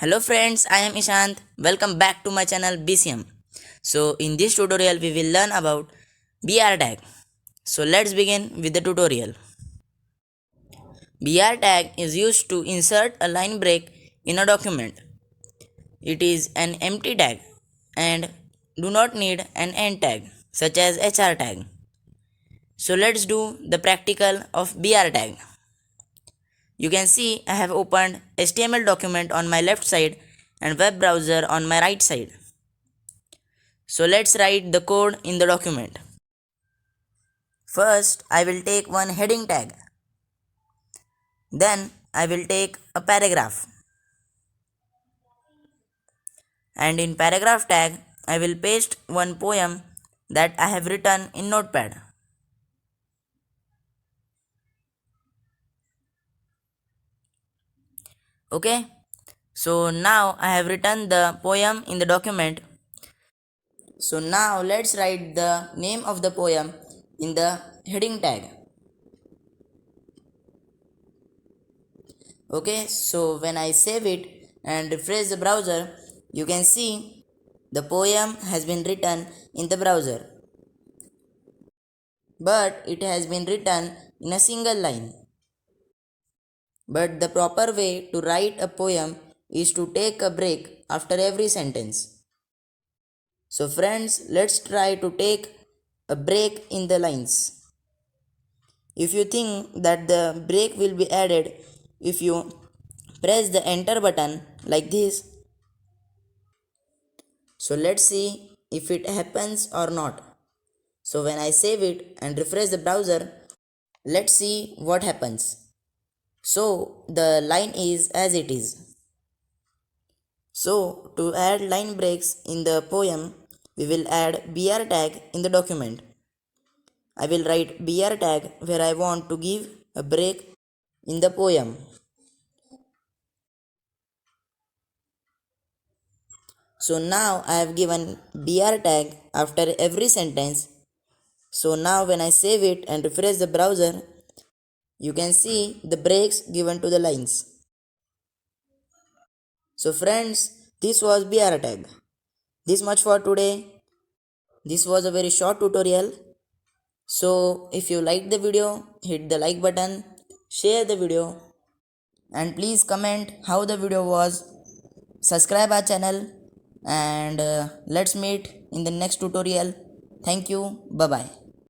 Hello friends, I am Ishant. Welcome back to my channel BCM. So in this tutorial we will learn about BR tag. So let's begin with the tutorial. BR tag is used to insert a line break in a document. It is an empty tag and do not need an end tag such as HR tag. So let's do the practical of BR tag. You can see I have opened HTML document on my left side and web browser on my right side. So let's write the code in the document. First, I will take one heading tag. Then I will take a paragraph. And in paragraph tag, I will paste one poem that I have written in Notepad. Okay, so now I have written the poem in the document. So now let's write the name of the poem in the heading tag. Okay, so when I save it and refresh the browser, you can see the poem has been written in the browser, but it has been written in a single line. But the proper way to write a poem is to take a break after every sentence. So friends, let's try to take a break in the lines. If you think that the break will be added if you press the enter button like this, so let's see if it happens or not. So when I save it and refresh the browser, let's see what happens. So the line is as it is. So to add line breaks in the poem, we will add BR tag in the document. I will write BR tag where I want to give a break in the poem. So now I have given BR tag after every sentence. So now when I save it and refresh the browser, you can see the breaks given to the lines. So friends, this was BR tag. This much for today. This was a very short tutorial. So if you liked the video, hit the like button, share the video, and please comment how the video was. Subscribe our channel, and let's meet in the next tutorial. Thank you. Bye bye.